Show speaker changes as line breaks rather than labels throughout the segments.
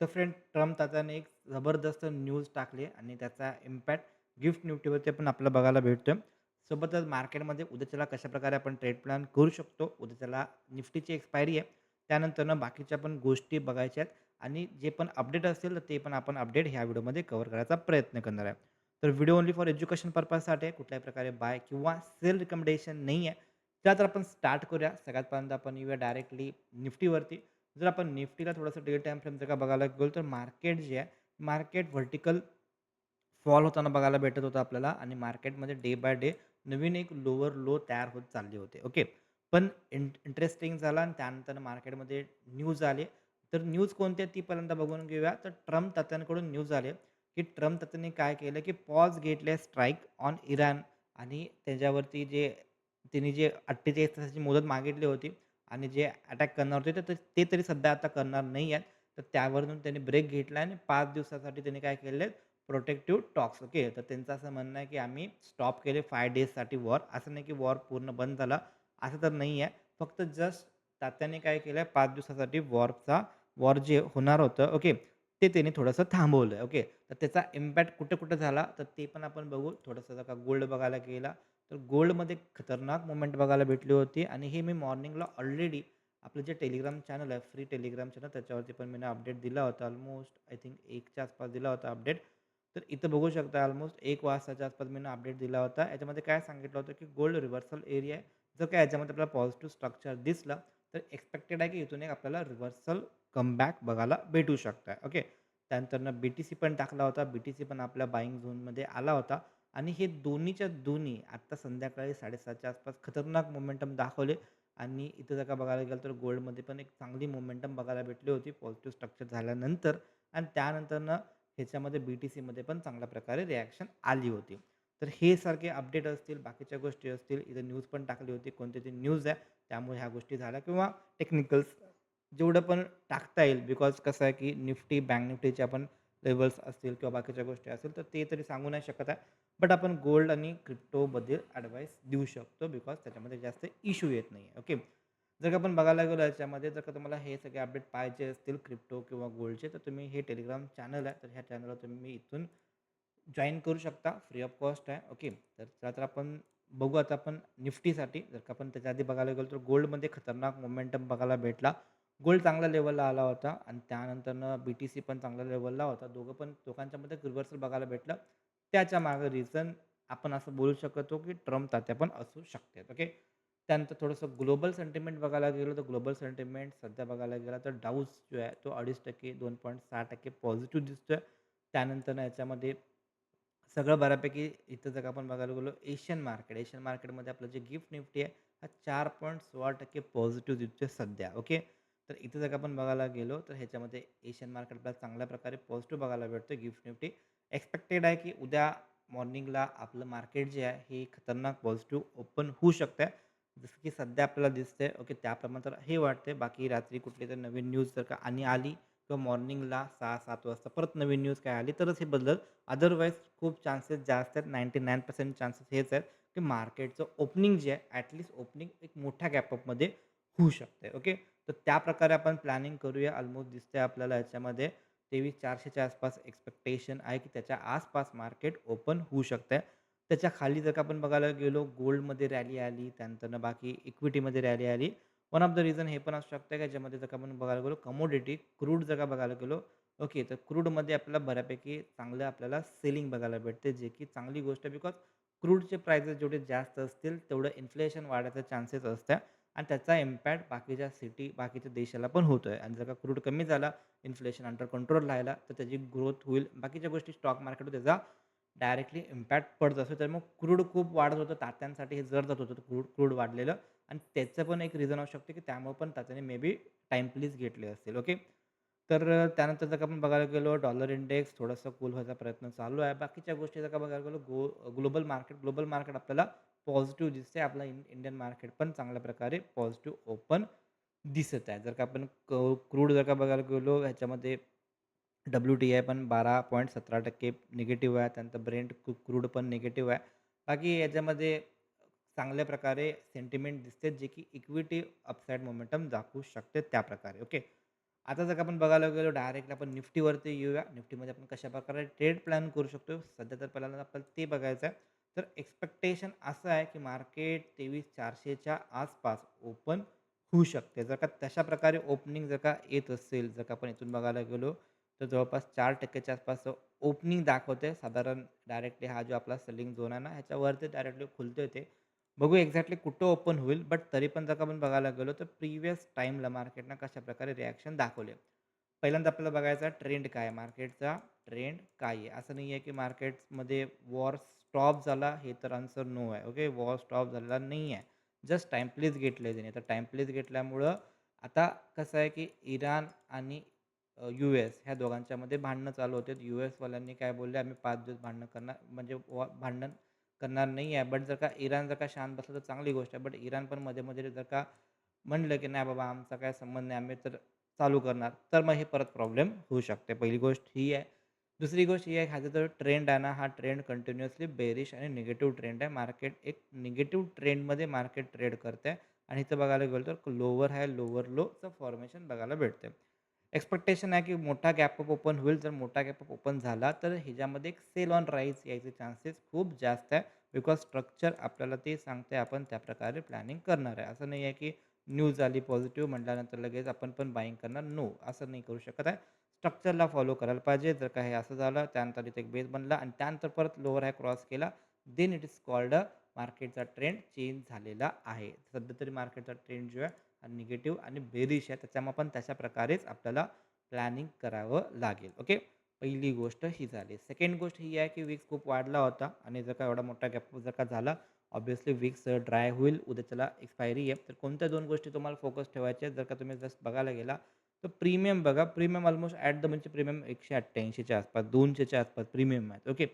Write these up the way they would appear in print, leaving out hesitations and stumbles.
तर friend Trump तात्याने एक जबरदस्त न्यूज टाकली आणि त्याचा इम्पॅक्ट गिफ्ट निफ्टीवरती पण आपल्याला बघायला भेटतोय. सोबतच मार्केटमध्ये उद्याच्याला कशाप्रकारे आपण ट्रेड प्लॅन करू शकतो. उद्याच्याला निफ्टीची एक्सपायरी आहे. त्यानंतरनं बाकीच्या पण गोष्टी बघायच्या आहेत आणि जे पण अपडेट असतील तर ते पण आपण अपडेट ह्या व्हिडिओमध्ये कव्हर करायचा प्रयत्न करणार आहे. तर व्हिडिओ ओन्ली फॉर एज्युकेशन पर्पजसाठी आहे. कुठल्याही प्रकारे बाय किंवा सेल रिकमेंडेशन नाही आहे. चला तर आपण स्टार्ट करूया. सगळ्यात पहिल्यांदा आपण येऊया डायरेक्टली निफ्टीवरती. जर आपण निफ्टीला थोडंसं डे टाईम फ्रेम जर का बघायला गेलो तर मार्केट जे आहे, मार्केट व्हर्टिकल फॉल होताना बघायला भेटत होतं आपल्याला आणि मार्केटमध्ये डे बाय डे नवीन एक लोवर लो तयार होत चालले होते. ओके. पण इंटरेस्टिंग झाला आणि त्यानंतर मार्केटमध्ये न्यूज आले. तर न्यूज कोणती आहे ती पहिल्यांदा बघून घेऊया. तर ट्रम्प तात्यांकडून न्यूज आले, की ट्रम्प तात्यांनी काय केलं, की पॉज घेतले स्ट्राईक ऑन इराण आणि त्याच्यावरती जे त्यांनी जे 48 तासाची मुदत मागितली होती आणि जे अटॅक करणार होते, तर ते तरी सध्या आता करणार नाही आहेत. तर त्यावरून त्यांनी ब्रेक घेतला आणि 5 दिवसासाठी त्यांनी काय केले प्रोटेक्टिव्ह टॉक्स. ओके. तर त्यांचं असं म्हणणं आहे, की आम्ही स्टॉप केले 5 डेजसाठी वॉर. असं नाही, की वॉर पूर्ण बंद झाला, असं तर नाही आहे. फक्त जस्ट तात्याने काय केलं 5 दिवसासाठी वॉर जे होणार होतं, ओके, ते त्यांनी थोडंसं थांबवलं. ओके. तर त्याचा इम्पॅक्ट कुठे-कुठे झाला, तर ते पण आपण बघू. थोडंसं जर का गोल्ड बघायला गेला, तर गोल्डमध्ये खतरनाक मूव्हमेंट बघायला भेटली होती आणि हे मी मॉर्निंगला ऑलरेडी आपलं जे टेलिग्राम चॅनल आहे, फ्री टेलिग्राम चॅनल त्याच्यावरती पण मी अपडेट दिला होता. ऑलमोस्ट आय थिंक 1च्या आसपास दिला होता अपडेट. तर इथं बघू शकता ऑलमोस्ट 1 वाजताच्या आसपास मी अपडेट दिला होता. याच्यामध्ये काय सांगितलं होतं, की गोल्ड रिव्हर्सल एरिया आहे. जर का याच्यामध्ये आपल्याला पॉझिटिव्ह स्ट्रक्चर दिसलं, तर एक्स्पेक्टेड आहे, की इथून एक आपल्याला रिव्हर्सल कमबॅक बघायला भेटू शकतं. ओके. त्यानंतरनं BTC पण टाकला होता. BTC पण आपल्या बायिंग झोनमध्ये आला होता आणि हे दोन्हीच्या दोन्ही आत्ता संध्याकाळी 7:30च्या आसपास खतरनाक मोमेंटम दाखवले आणि इथं जर का बघायला गेलं तर गोल्डमध्ये पण एक चांगली मोमेंटम बघायला भेटली होती पॉझिटिव्ह स्ट्रक्चर झाल्यानंतर आणि त्यानंतरनं ह्याच्यामध्ये BTCमध्ये पण चांगल्या प्रकारे रिॲक्शन आली होती. तर हे सारखे अपडेट असतील, बाकीच्या गोष्टी असतील, इथं न्यूज पण टाकली होती. कोणती ती न्यूज आहे, त्यामुळे ह्या गोष्टी झाल्या किंवा टेक्निकल्स जेवढं पण टाकता येईल बिकॉज कसं आहे, की निफ्टी, बँक निफ्टीचे आपण लेव्हल्स असतील किंवा बाकीच्या गोष्टी असतील, तर ते तरी सांगू नाही शकत आहे. बट आपण गोल्ड आणि क्रिप्टोबद्दल ॲडवाईस देऊ शकतो बिकॉज त्याच्यामध्ये जास्त इश्यू येत नाही आहे. ओके. जर का आपण बघायला गेलो याच्यामध्ये जर का तुम्हाला हे सगळे अपडेट पाहिजे असतील क्रिप्टो किंवा गोल्डचे, तर तुम्ही हे टेलिग्राम चॅनल आहे, तर ह्या चॅनलला तुम्ही इथून जॉइन करू शकता. फ्री ऑफ कॉस्ट आहे. ओके. तर चला तर आपण बघू आता आपण निफ्टीसाठी जर का आपण त्याच्या आधी बघायला गेलो, तर गोल्डमध्ये खतरनाक मोमेंटम बघायला भेटला. गोल्ड चांगल्या लेव्हलला आला होता आणि त्यानंतरनं BTC पण चांगल्या लेव्हलला होता. दोघांच्यामध्ये रिव्हर्सल बघायला भेटलं. त्याच्या मागे रिझन आपण असं बोलू शकतो, की ट्रम्प तात्या पण असू शकतात. ओके. त्यानंतर थोडंसं ग्लोबल सेंटिमेंट बघायला गेलो, तर ग्लोबल सेंटिमेंट सध्या बघायला गेला तर डाऊज जो आहे तो 2.5% 2.6% पॉझिटिव्ह दिसतोय. त्यानंतर याच्यामध्ये सगळं बऱ्यापैकी इथं जर का आपण बघायला गेलो एशियन मार्केटमध्ये आपलं जे गिफ्ट निफ्टी आहे हा 4.16% पॉझिटिव्ह दिसतोय सध्या. ओके. तर इथं जर का आपण बघायला गेलो तर ह्याच्यामध्ये एशियन मार्केट आपल्याला चांगल्या प्रकारे पॉझिटिव्ह बघायला भेटतो गिफ्ट निफ्टी. एक्स्पेक्टेड आहे की उद्या मॉर्निंगला आपलं मार्केट जे आहे हे खतरनाक पॉझिटिव्ह ओपन होऊ शकतं. जसं की सध्या आपल्याला दिसतंय ओके त्याप्रमाणे तर हे वाटतंय. बाकी रात्री कुठली तर नवीन न्यूज जर का आणि आली किंवा मॉर्निंगला 6-7 वाजता परत नवीन न्यूज काय आली तरच हे बदलेल. अदरवाईज खूप चान्सेस जास्त आहेत. 99% चान्सेस हेच आहेत, की मार्केटचं ओपनिंग जे आहे ॲटलीस्ट ओपनिंग एक मोठ्या गॅपअपमध्ये होऊ शकते. ओके. तर त्याप्रकारे आपण प्लॅनिंग करूया. ऑलमोस्ट दिसतंय आपल्याला याच्यामध्ये 23,400च्या आसपास एक्स्पेक्टेशन आहे, की त्याच्या आसपास मार्केट ओपन होऊ शकतंय. त्याच्या खाली जर का आपण बघायला गेलो गोल्डमध्ये रॅली आली, त्यानंतरनं बाकी इक्विटीमध्ये रॅली आली. वन ऑफ द रिझन हे पण असू शकतं, की याच्यामध्ये जर का आपण बघायला गेलो कमोडिटी क्रूड जर का बघायला गेलो ओके. तर क्रूडमध्ये आपल्याला बऱ्यापैकी चांगलं आपल्याला सेलिंग बघायला भेटते, जे की चांगली गोष्ट आहे बिकॉज क्रूडचे प्राइसेस जेवढे जास्त असतील, तेवढं इन्फ्लेशन वाढायचे चान्सेस असतात आणि त्याचा इम्पॅक्ट बाकीच्या देशाला पण होतोय आणि जर का क्रूड कमी झाला, इन्फ्लेशन अंडर कंट्रोल राहिला, तर त्याची ग्रोथ होईल. बाकीच्या गोष्टी स्टॉक मार्केटवर त्याचा डायरेक्टली इम्पॅक्ट पडत असतो. तर मग क्रूड खूप वाढत होतं. तात्यांसाठी हे जड जात होतं क्रूड क्रूड वाढलेलं आणि त्याचं पण एक रिझन असू शकते, की त्यामुळे पण तात्याने मे बी टाईम प्लीज घेतले असतील. ओके. तर त्यानंतर जर का आपण बघायला गेलो डॉलर इंडेक्स थोडासा कूल व्हायचा प्रयत्न चालू आहे. बाकीच्या गोष्टी जर का बघायला गेलो ग्लोबल मार्केट आपल्याला पॉझिटिव्ह दिसते. आपला इंडियन मार्केट पण चांगल्या प्रकारे पॉझिटिव्ह ओपन दिसत आहे. जर का आपण क्रूड जर का बघायला गेलो ह्याच्यामध्ये WTI पण 12.17% निगेटिव्ह आहे. त्यानंतर ब्रेंट क्रूड पण निगेटिव्ह आहे. बाकी याच्यामध्ये चांगल्या प्रकारे सेंटिमेंट दिसते, जे की इक्विटी अपसाइड मोमेंटम दाखवू शकते त्याप्रकारे. ओके. आता जर का आपण बघायला गेलो डायरेक्टली आपण निफ्टीवरती येऊया. निफ्टीमध्ये आपण कशाप्रकारे ट्रेड प्लॅन करू शकतो. सध्या तर पहिल्यांदा आपल्याला ते बघायचं आहे. तर एक्स्पेक्टेशन असं आहे, की मार्केट 23,400च्या आसपास ओपन होऊ शकते. जर का तशा प्रकारे ओपनिंग जर का येत असेल, जर का आपण इथून बघायला गेलो, तर जवळपास 4% आसपास ओपनिंग दाखवते. साधारण डायरेक्टली हा जो आपला सेलिंग झोन आहे ना, ह्याच्यावरती डायरेक्टली खुलतोय ते. बघू एक्झॅक्टली कुठं ओपन होईल, बट तरी पण जर का आपण बघायला गेलो, तर प्रिव्हियस टाईमला मार्केटनं कशाप्रकारे रिएक्शन दाखवले. पहिल्यांदा आपल्याला बघायचा ट्रेंड काय आहे, मार्केटचा ट्रेंड काय आहे? असं नाही आहे, की मार्केट्समध्ये वॉर स्टॉप झाला, हे तर आन्सर नो आहे. ओके, वॉर स्टॉप झालेला नाही आहे. जस्ट टाईम प्लीज घेतले त्याने. तर टाईम प्लीज घेतल्यामुळं आता कसं आहे, की इराण आणि यूएस ह्या दोघांच्यामध्ये भांडणं चालू होते. यूएसवाल्यांनी काय बोलले, "आम्ही 5 दिवस भांडणं करणार म्हणजे भांडण करणार नाही आहे." बट जर का इराण जर का शांत बसलं तर चांगली गोष्ट आहे. बट इराण पण मध्ये-मध्ये जर का म्हणलं, की "नाही बाबा आमचा काही संबंध नाही, आम्ही तर चालू करणार." तर मग हे परत प्रॉब्लेम होऊ शकते. पहिली गोष्ट ही आहे. दुसरी गोष्ट ही आहे, हा जो ट्रेंड आहे ना, हा ट्रेंड कंटिन्युअसली बेरिश आणि निगेटिव्ह ट्रेंड आहे. मार्केट एक निगेटिव्ह ट्रेंडमध्ये मार्केट ट्रेड करते आणि इथं बघायला गेलो तर लोवर हाय, लोवर लोचं फॉर्मेशन बघायला भेटते. एक्स्पेक्टेशन आहे की मोठा गॅप अप ओपन होईल. जर मोठा गॅप अप ओपन झाला, तर ह्याच्यामध्ये एक सेल ऑन राईज यायचे चान्सेस खूप जास्त आहे. बिकॉज स्ट्रक्चर आपल्याला ते सांगते, आपण त्याप्रकारे प्लॅनिंग करणार आहे. असं नाही आहे की न्यूज आली पॉझिटिव्ह म्हटल्यानंतर लगेच आपण पण बाईंग करणार. नो, असं नाही करू शकत आहे. स्ट्रक्चरला फॉलो करायला पाहिजे. जर का हे असं झालं, त्यानंतर इथे एक बेस बनला आणि त्यानंतर परत लोअर हाय क्रॉस केला, then it is called a मार्केटचा ट्रेंड चेंज झालेला आहे. सध्या तरी मार्केटचा ट्रेंड जो आहे निगेटिव्ह आणि बेरिश आहे. त्याच्यामुळे पण तशा प्रकारेच आपल्याला प्लॅनिंग करावं लागेल. ओके. पहिली गोष्ट ही झाली. सेकंड गोष्ट ही आहे, की विक्स खूप वाढला होता आणि जर का एवढा मोठा गॅप जर का झाला, ऑब्व्हियसली विक्स ड्राय होईल. उद्या त्याला एक्सपायरी आहे. तर कोणत्या 2 गोष्टी तुम्हाला फोकस ठेवायच्या आहेत. जर का तुम्ही जस्ट बघायला गेला, तर प्रीमियम बघा. प्रीमियम ऑलमोस्ट ॲट द म्हणजे प्रीमियम 188च्या आसपास, 200च्या आसपास प्रीमियम आहेत. ओके.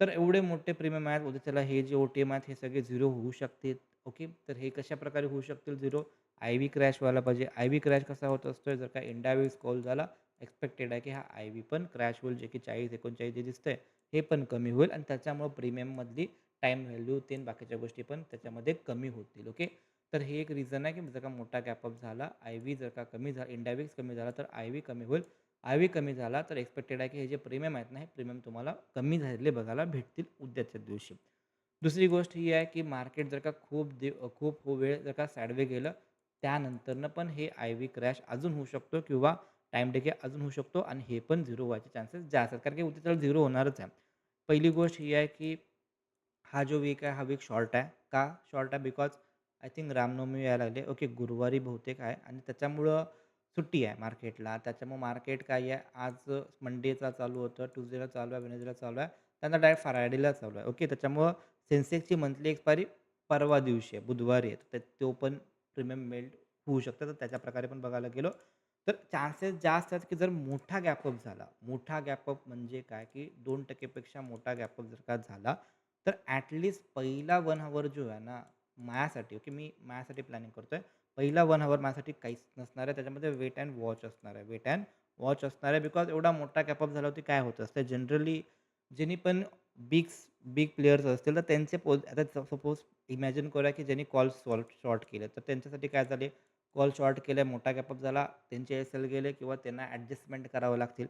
तर एवढे मोठे प्रीमियम आहेत. उद्या त्याला हे जे ओ-टी-एम आहेत, हे सगळे 0 होऊ शकतील. ओके. तर हे कशाप्रकारे होऊ शकतील 0? आय-व्ही क्रॅश व्हायला पाहिजे. आय-व्ही क्रॅश कसा होत असतोय, जर का इंडावीस कॉल झाला, एक्स्पेक्टेड आहे की हा आय-व्ही पण क्रॅश होईल, जे की 40-39 जे दिसतंय, हे पण कमी होईल आणि त्याच्यामुळं प्रीमियममधली टाईम व्हॅल्यू तेन बाकीच्या गोष्टी पण त्याच्यामध्ये कमी होतील. ओके. तर हे एक रिझन आहे, की जर का मोठा गॅप अप झाला, आय-व्ही जर का कमी झाला, इंडाविक्स कमी झाला, तर आय-व्ही कमी होईल. आय-व्ही कमी झाला, तर एक्स्पेक्टेड आहे की हे जे प्रीमियम आहेत ना, हे प्रीमियम तुम्हाला कमी झालेले बघायला भेटतील उद्याच्या दिवशी. दुसरी गोष्ट ही आहे, की मार्केट जर का खूप वेळ जर का साइडवे गेलं, त्यानंतरनं पण हे आय-व्ही क्रॅश अजून होऊ शकतो किंवा टाईम डिके अजून होऊ शकतो आणि हे पण 0 व्हायचे चान्सेस जास्त आहेत. कारण की उद्या त्याला 0 होणारच आहे. पहिली गोष्ट ही आहे, की हा जो वीक आहे, हा वीक शॉर्ट आहे. का शॉर्ट आहे? बिकॉज आय थिंक रामनवमी यायला लागली. ओके, गुरुवारी बहुतेक आहे आणि त्याच्यामुळं सुट्टी आहे मार्केटला. त्याच्यामुळं मार्केट काय आहे, आज मंडेचा चालू होतं, ट्यूसडेला चालू आहे, वेडनेसडेला चालू आहे. त्यानंतर डायरेक्ट फ्रायडेला चालू आहे. ओके, त्याच्यामुळं सेन्सेक्सची मंथली एक्सपायरी परवा दिवशी आहे, बुधवारी आहे. तर तो पण प्रीमियम मेल्ट होऊ शकतं. तर त्याच्या प्रकारे पण बघायला गेलो, तर चान्सेस जास्त आहेत, की जर मोठा गॅपअप झाला. मोठा गॅपअप म्हणजे काय, की 2% पेक्षा मोठा गॅपअप जर का झाला, तर पहिला 1 हॉवर जो आहे ना, माझ्यासाठी ओके, मी माझ्यासाठी प्लॅनिंग करतोय. पहिला 1 हॉवर माझ्यासाठी काहीच नसणार आहे. त्याच्यामध्ये वेट अँड वॉच असणार आहे. वेट अँड वॉच असणार आहे. बिकॉज एवढा मोठा गॅपअप झाल्यावरती काय होत असतं जनरली, ज्यांनी पण बिग प्लेयर्स असतील, तर त्यांचे आता सपोज इमॅजिन करूया, की ज्यांनी कॉल शॉर्ट केले, तर त्यांच्यासाठी काय झाले, कॉल शॉर्ट केले, मोठा गॅपअप झाला, त्यांचे एस-एल गेले किंवा त्यांना ॲडजस्टमेंट करावं लागतील.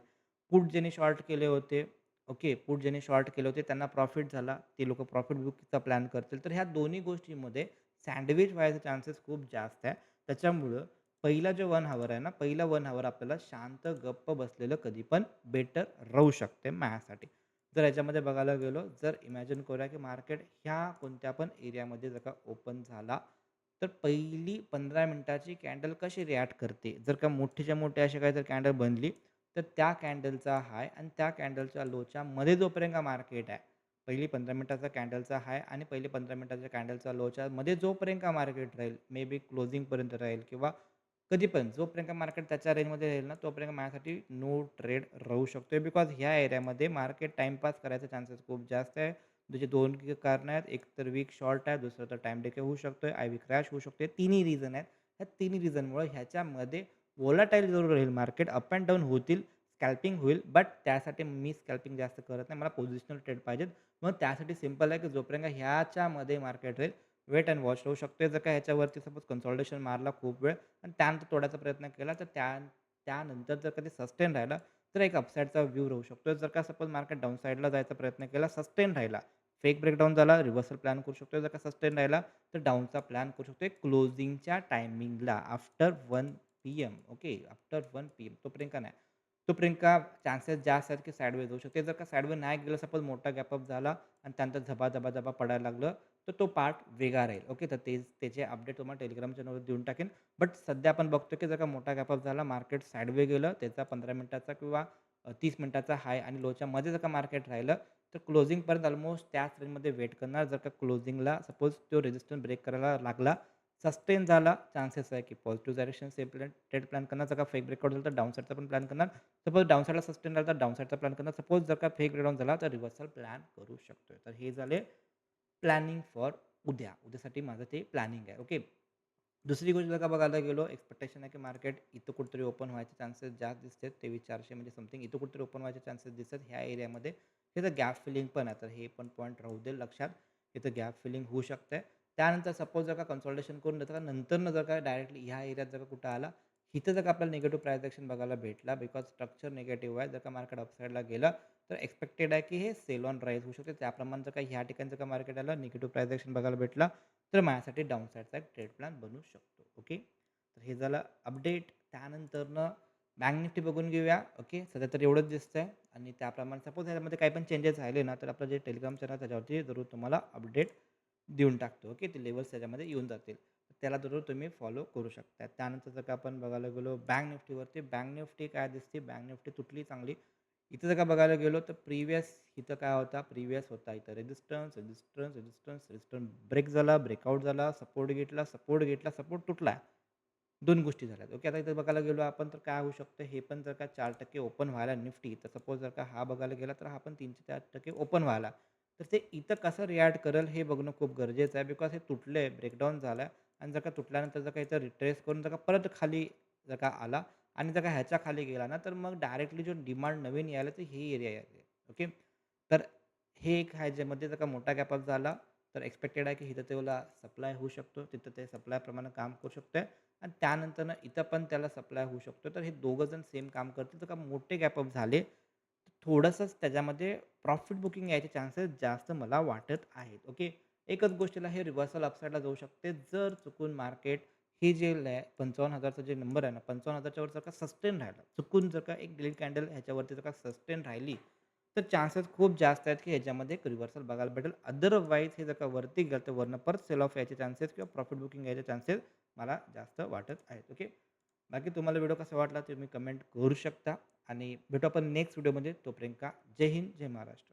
पुट ज्यांनी शॉर्ट केले होते, ओके, पुट ज्यांनी शॉर्ट केले होते त्यांना प्रॉफिट झाला. ते लोकं प्रॉफिट बुकिंगचा प्लॅन करतील. तर ह्या दोन्ही गोष्टींमध्ये सँडविच व्हायचे चान्सेस खूप जास्त आहे. त्याच्यामुळं पहिला जो 1 हॉवर आहे ना, पहिला 1 हॉवर आपल्याला शांत गप्प बसलेलं कधी पण बेटर राहू शकते माझ्यासाठी. जर याच्यामध्ये बघायला गेलो, जर इमॅजिन करूया की मार्केट ह्या कोणत्या पण एरियामध्ये जर का ओपन झाला, तर पहिली 15 मिनिटाची कॅन्डल कशी रिॲक्ट करते. जर का मोठीच्या मोठी अशी काही जर कॅन्डल बनली, तर त्या कॅन्डलचा हाय आणि त्या कॅन्डलच्या लोच्या मध्ये जोपर्यंत मार्केट आहे, पहिली 15 मिनिटाचा कॅन्डलचा हाय आणि पहिली 15 मिनिटाच्या कॅन्डलचा लोच्या मध्ये जोपर्यंत मार्केट राहील, मे बी क्लोजिंगपर्यंत राहील किंवा कधी पण जोपर्यंत मार्केट त्याच्या रेंजमध्ये राहील ना, तोपर्यंत माझ्यासाठी नो ट्रेड राहू शकतोय. बिकॉज ह्या एरियामध्ये मार्केट टाईमपास करायचे चान्सेस खूप जास्त आहे. त्याचे 2 कारणं आहेत. एक तर वीक शॉर्ट आहे, दुसरं तर टाईम डिके होऊ शकतोय, आय-व्ही क्रॅश होऊ शकते. तिन्ही रिझन आहेत. ह्या तिन्ही रिझनमुळे ह्याच्यामध्ये व्होलाटाईल जरूर राहील मार्केट, अप अँड डाऊन होतील, स्कॅल्पिंग होईल. बट त्यासाठी मी स्कॅल्पिंग जास्त करत नाही. मला पोझिशनल ट्रेड पाहिजेत. मग त्यासाठी सिंपल आहे, की जोपर्यंत ह्याच्यामध्ये मार्केट राहील, वेट अँड वॉच राहू शकते. जर का ह्याच्यावरती सपोज कन्सॉल्टेशन मारला खूप वेळ आणि त्यानंतर तोडायचा प्रयत्न केला, तर त्यानंतर जर का ते सस्टेन राहिलं, तर एक अपसाईडचा व्ह्यू राहू शकतो. जर का सपोज मार्केट डाउन साइडला जायचा प्रयत्न केला, सस्टेन राहिला, फेक ब्रेकडाउन झाला, रिव्हर्सल प्लॅन करू शकतो. जर का सस्टेन राहिला, तर डाउनचा प्लॅन करू शकतो क्लोजिंगच्या टायमिंगला after 1 P-M. Okay, after 1 P-M तोपर्यंत का नाही. तोपर्यंत का चान्सेस जास्त आहेत की साइडवेज होऊ शकते. जर का साइडवेज नाही गेलं, सपोज मोठा गॅपअप झाला आणि त्यानंतर झबा पडायला लागलं, तर तो पार्ट वेगळा राहील. ओके, तर त्याचे अपडेट तुम्हाला टेलिग्राम चॅनलवर देऊन टाकेन. बट सध्या आपण बघतो की जर का मोठा गॅपअप झाला, मार्केट साइडवे गेलं, त्याचा 15 मिनिटाचा किंवा 30 मिनिटाचा हाय आणि लोच्या मध्ये जर का मार्केट राहिलं, तर क्लोजिंगपर्यंत ऑलमोस्ट त्याच रेंजमध्ये वेट करणार. जर का क्लोजिंगला सपोज तो रेझिस्टन्स ब्रेक करायला लागला, सस्टेन झाला, चान्सेस आहे की पॉझिटिव्ह डायरेक्शन ट्रेड प्लॅन करणार. जर का फेक ब्रेकआउट झाला, तर डाउन साइडचा पण प्लॅन करणार. सपोज डाउन साइडला सस्टेन झाला, तर डाउन साइडचा प्लॅन करणार. सपोज जर का फेक ब्रेकडाउन झाला, तर रिव्हर्सल प्लॅन करू शकतोय. तर हे झाले प्लॅनिंग फॉर उद्या. उद्यासाठी माझं ते प्लॅनिंग आहे. ओके. दुसरी गोष्ट जर का बघायला गेलो, एक्स्पेक्टेशन आहे की मार्केट इथं कुठेतरी ओपन व्हायचे चान्सेस जास्त दिसतात. 23,400 म्हणजे समथिंग इथं कुठेतरी ओपन व्हायचे चान्सेस दिसतात ह्या एरियामध्ये. तिथं गॅप फिलिंग पण आहे. तर हे पण पॉईंट राहू दे लक्षात. इथं गॅप फिलिंग होऊ शकते. त्यानंतर सपोज जर का कन्सॉल्टेशन करून देतं का नंतरनं जर का डायरेक्टली ह्या एरियात जर का कुठं आला, इथं जर का आपल्याला निगेटिव्ह प्राईस ॲक्शन बघायला भेटला, बिकॉज स्ट्रक्चर निगेटिव्ह आहे. जर का मार्केट अपसाईडला गेलं, तर एक्स्पेक्टेड आहे की हे सेल ऑन राईज होऊ शकते. त्याप्रमाणे जर का ह्या ठिकाणी जर का मार्केट आलं, निगेटिव्ह प्राईस ॲक्शन बघायला भेटला, तर माझ्यासाठी डाउन साइडचा एक ट्रेड प्लॅन बनू शकतो. ओके. तर हे झालं अपडेट. त्यानंतरनं बँक निफ्टी बघून घेऊया. ओके. सध्या तर एवढंच दिसतंय आणि त्याप्रमाणे सपोज ह्यामध्ये काही पण चेंजेस राहिले ना, तर आपलं जे टेलिग्राम चॅनल त्याच्यावरती जरूर तुम्हाला अपडेट देऊन टाकतो. ओके. ते लेव्हल्स त्याच्यामध्ये येऊन जातील. त्याला जरूर तुम्ही फॉलो करू शकता. त्यानंतर जर का आपण बघायला गेलो बँक निफ्टीवरती, बँक निफ्टी काय दिसते, बँक निफ्टी तुटली चांगली. इथं जर का बघायला गेलो तर प्रिव्हियस इथं काय होता, प्रिव्हियस होता इथं रेझिस्टन्स ब्रेक झाला, ब्रेकआउट झाला, सपोर्ट घेतला, 2 गोष्टी झाल्यात. ओके. आता इथं बघायला गेलो आपण तर काय होऊ शकतं, हे पण जर का 4% ओपन व्हायला निफ्टी, तर सपोज जर का हा बघायला गेला तर हा पण 3 ते 4% ओपन व्हायला. तर ते इथं कसं रिॲक्ट करेल हे बघणं खूप गरजेचं आहे. बिकॉज हे तुटलंय, ब्रेकडाऊन झालं आणि जर का तुटल्यानंतर जर का इथं रिट्रेस करून जर का परत खाली जर का आला आणि जर का ह्याच्या खाली गेला ना, तर मग डायरेक्टली जो डिमांड नवीन यायला तर ही एरिया येते. ओके. तर हे एक आहे ज्यामध्ये जर का मोठा गॅपअप झाला, तर एक्स्पेक्टेड आहे की इथं तेवढा सप्लाय होऊ शकतो. तिथं ते सप्लायप्रमाणे काम करू शकतंय आणि त्यानंतरनं इथं पण त्याला सप्लाय होऊ शकतो. तर हे दोघं जण सेम काम करतील. तर का मोठे गॅपअप झाले, तर थोडंसंच त्याच्यामध्ये प्रॉफिट बुकिंग यायचे चान्सेस जास्त मला वाटत आहेत. ओके. एकच गोष्टीला हे रिव्हर्सल अपसाईडला जाऊ शकते. जर चुकून मार्केट हे जे 55,000 चा जे नंबर आहे ना, 55,000 वर जर का सस्टेन राहिला, चुकून जर का एक ग्रीन कॅन्डल ह्याच्यावरती जर का सस्टेन राहिली, तर चान्सेस खूप जास्त आहेत की ह्याच्यामध्ये एक रिव्हर्सल बघायला भेटेल. अदरवाईज हे जर का वरती गेलं, तर वरनं परत सेल ऑफ यायचे चान्सेस किंवा प्रॉफिट बुकिंग यायचे चान्सेस मला जास्त वाटत आहेत. ओके. बाकी तुम्हाला व्हिडिओ कसा वाटला तुम्ही कमेंट करू शकता आणि भेटू आपण नेक्स्ट व्हिडिओमध्ये. तोपर्यंत जय हिंद, जय महाराष्ट्र.